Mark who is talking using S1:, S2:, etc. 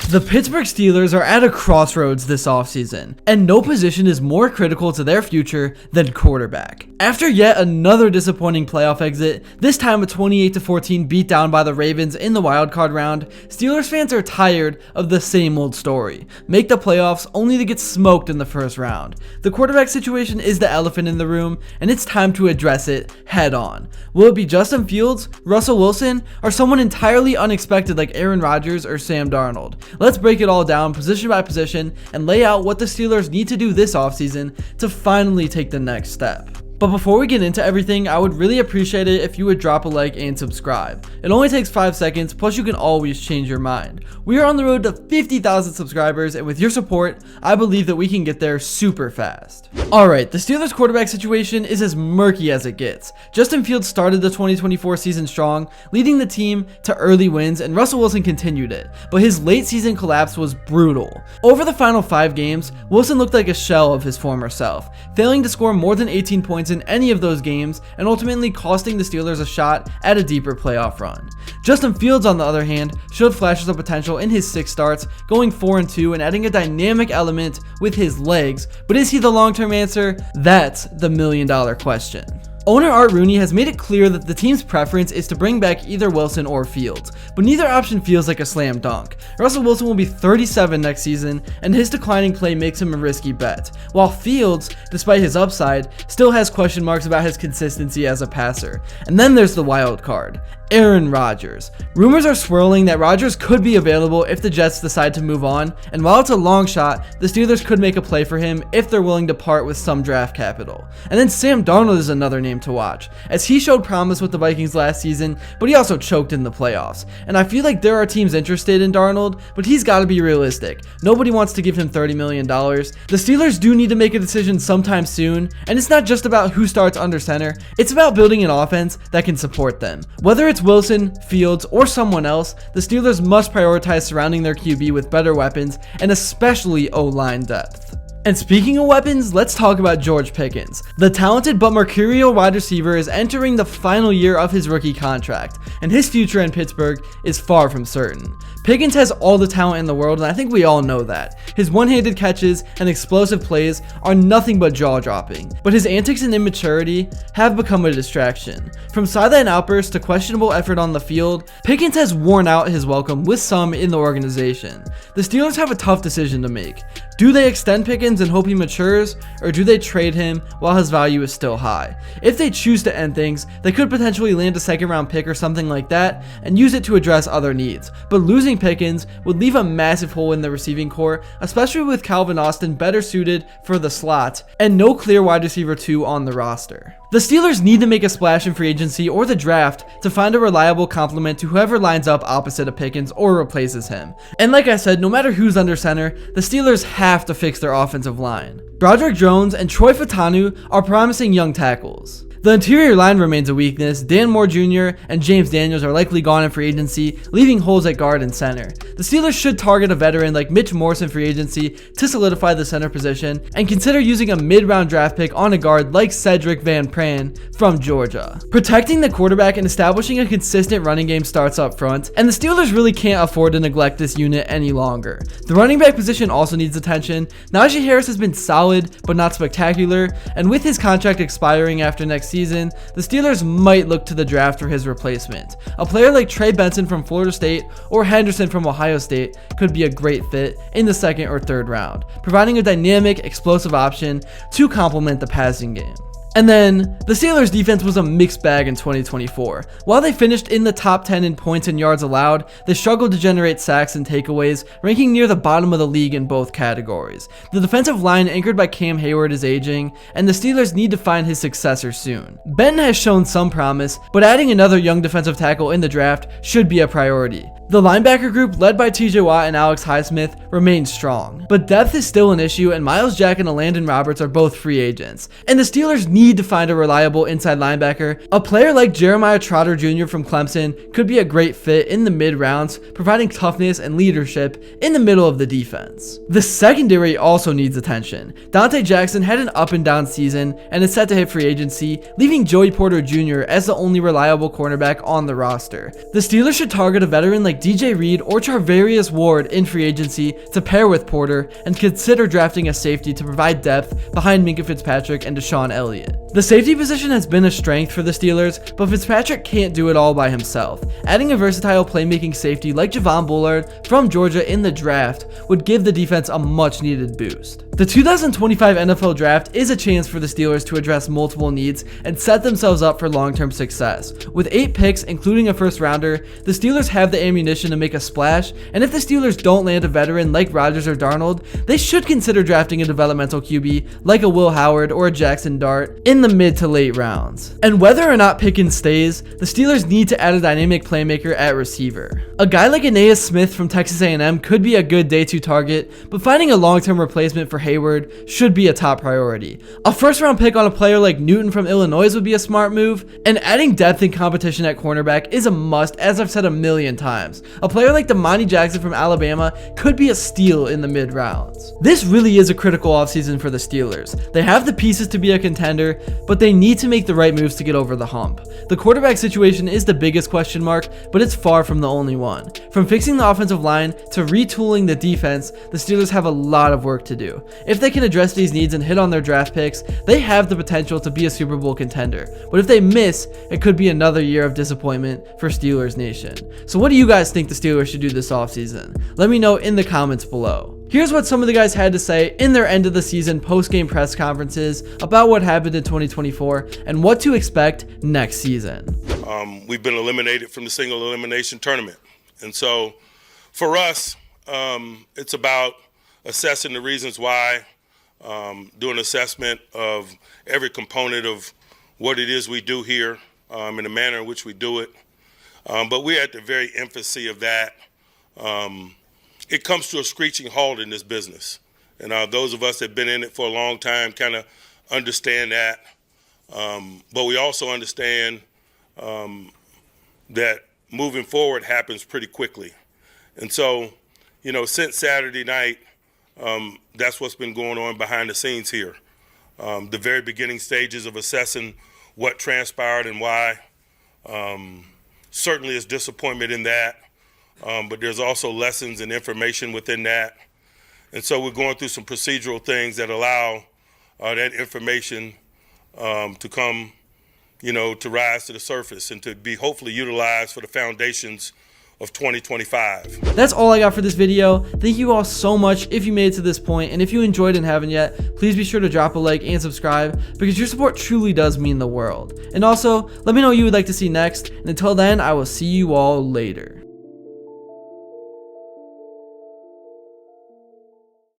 S1: The Pittsburgh Steelers are at a crossroads this offseason, and no position is more critical to their future than quarterback. After yet another disappointing playoff exit, this time a 28-14 beatdown by the Ravens in the wildcard round, Steelers fans are tired of the same old story. Make the playoffs only to get smoked in the first round. The quarterback situation is the elephant in the room, and it's time to address it head on. Will it be Justin Fields, Russell Wilson, or someone entirely unexpected like Aaron Rodgers or Sam Darnold? Let's break it all down position by position and lay out what the Steelers need to do this offseason to finally take the next step. But before we get into everything, I would really appreciate it if you would drop a like and subscribe. It only takes 5 seconds, plus you can always change your mind. We are on the road to 50,000 subscribers, and with your support, I believe that we can get there super fast. Alright, the Steelers quarterback situation is as murky as it gets. Justin Fields started the 2024 season strong, leading the team to early wins, and Russell Wilson continued it, but his late season collapse was brutal. Over the final 5 games, Wilson looked like a shell of his former self, failing to score more than 18 points in any of those games and ultimately costing the Steelers a shot at a deeper playoff run. Justin Fields, on the other hand, showed flashes of potential in his 6 starts, going 4-2 and adding a dynamic element with his legs, but is he the long-term answer? That's the million-dollar question. Owner Art Rooney has made it clear that the team's preference is to bring back either Wilson or Fields, but neither option feels like a slam dunk. Russell Wilson will be 37 next season, and his declining play makes him a risky bet, while Fields, despite his upside, still has question marks about his consistency as a passer. And then there's the wild card, Aaron Rodgers. Rumors are swirling that Rodgers could be available if the Jets decide to move on, and while it's a long shot, the Steelers could make a play for him if they're willing to part with some draft capital. And then Sam Darnold is another name to watch, as he showed promise with the Vikings last season, but he also choked in the playoffs. And I feel like there are teams interested in Darnold, but he's got to be realistic. Nobody wants to give him $30 million. The Steelers do need to make a decision sometime soon, and it's not just about who starts under center, it's about building an offense that can support them. Whether it's Wilson, Fields, or someone else, the Steelers must prioritize surrounding their QB with better weapons, and especially O-line depth. And speaking of weapons, let's talk about George Pickens. The talented but mercurial wide receiver is entering the final year of his rookie contract, and his future in Pittsburgh is far from certain. Pickens has all the talent in the world, and I think we all know that. His one-handed catches and explosive plays are nothing but jaw-dropping, but his antics and immaturity have become a distraction. From sideline outbursts to questionable effort on the field, Pickens has worn out his welcome with some in the organization. The Steelers have a tough decision to make. Do they extend Pickens and hope he matures, or do they trade him while his value is still high? If they choose to end things, they could potentially land a second-round pick or something like that and use it to address other needs, but losing Pickens would leave a massive hole in the receiving core, especially with Calvin Austin better suited for the slot and no clear wide receiver 2 on the roster. The Steelers need to make a splash in free agency or the draft to find a reliable complement to whoever lines up opposite of Pickens or replaces him. And like I said, no matter who's under center, the Steelers have to fix their offensive line. Broderick Jones and Troy Fautanu are promising young tackles. The interior line remains a weakness. Dan Moore Jr. and James Daniels are likely gone in free agency, leaving holes at guard and center. The Steelers should target a veteran like Mitch Morse in free agency to solidify the center position, and consider using a mid-round draft pick on a guard like Cedric Van Pran from Georgia. Protecting the quarterback and establishing a consistent running game starts up front, and the Steelers really can't afford to neglect this unit any longer. The running back position also needs attention. Najee Harris has been solid, but not spectacular, and with his contract expiring after next season, the Steelers might look to the draft for his replacement. A player like Trey Benson from Florida State or Henderson from Ohio State could be a great fit in the 2nd or 3rd round, providing a dynamic, explosive option to complement the passing game. And then, the Steelers' defense was a mixed bag in 2024. While they finished in the top 10 in points and yards allowed, they struggled to generate sacks and takeaways, ranking near the bottom of the league in both categories. The defensive line anchored by Cam Hayward is aging, and the Steelers need to find his successor soon. Benton has shown some promise, but adding another young defensive tackle in the draft should be a priority. The linebacker group, led by TJ Watt and Alex Highsmith, remains strong. But depth is still an issue, and Myles Jack and Landon Roberts are both free agents. And the Steelers need to find a reliable inside linebacker. A player like Jeremiah Trotter Jr. from Clemson could be a great fit in the mid-rounds, providing toughness and leadership in the middle of the defense. The secondary also needs attention. Dante Jackson had an up-and-down season and is set to hit free agency, leaving Joey Porter Jr. as the only reliable cornerback on the roster. The Steelers should target a veteran like DJ Reed or Charvarius Ward in free agency to pair with Porter, and consider drafting a safety to provide depth behind Minkah Fitzpatrick and Deshaun Elliott. The safety position has been a strength for the Steelers, but Fitzpatrick can't do it all by himself. Adding a versatile playmaking safety like Javon Bullard from Georgia in the draft would give the defense a much needed boost. The 2025 NFL Draft is a chance for the Steelers to address multiple needs and set themselves up for long-term success. With 8 picks, including a first-rounder, the Steelers have the ammunition to make a splash, and if the Steelers don't land a veteran like Rodgers or Darnold, they should consider drafting a developmental QB like a Will Howard or a Jackson Dart in the mid to late rounds. And whether or not Pickens stays, the Steelers need to add a dynamic playmaker at receiver. A guy like Aeneas Smith from Texas A&M could be a good day 2 target, but finding a long-term replacement for Hayward should be a top priority. A first-round pick on a player like Newton from Illinois would be a smart move, and adding depth and competition at cornerback is a must, as I've said a million times. A player like Damani Jackson from Alabama could be a steal in the mid-rounds. This really is a critical offseason for the Steelers. They have the pieces to be a contender, but they need to make the right moves to get over the hump. The quarterback situation is the biggest question mark, but it's far from the only one. From fixing the offensive line to retooling the defense, the Steelers have a lot of work to do. If they can address these needs and hit on their draft picks, they have the potential to be a Super Bowl contender. But if they miss, it could be another year of disappointment for Steelers Nation. So what do you guys think the Steelers should do this offseason? Let me know in the comments below. Here's what some of the guys had to say in their end of the season post-game press conferences about what happened in 2024 and what to expect next season.
S2: We've been eliminated from the single elimination tournament. And so for us, it's about assessing the reasons why, do an assessment of every component of what it is we do here, in the manner in which we do it. But we're at the very infancy of that. It comes to a screeching halt in this business. And those of us that have been in it for a long time kind of understand that. But we also understand that moving forward happens pretty quickly. And so, you know, since Saturday night, that's what's been going on behind the scenes here. The very beginning stages of assessing what transpired and why. Certainly is disappointment in that. But there's also lessons and information within that. And so we're going through some procedural things that allow that information to come, you know, to rise to the surface and to be hopefully utilized for the foundations of 2025.
S1: That's all I got for this video. Thank you all so much if you made it to this point, and if you enjoyed and haven't yet, please be sure to drop a like and subscribe, because your support truly does mean the world. And also, let me know what you would like to see next, and until then, I will see you all later.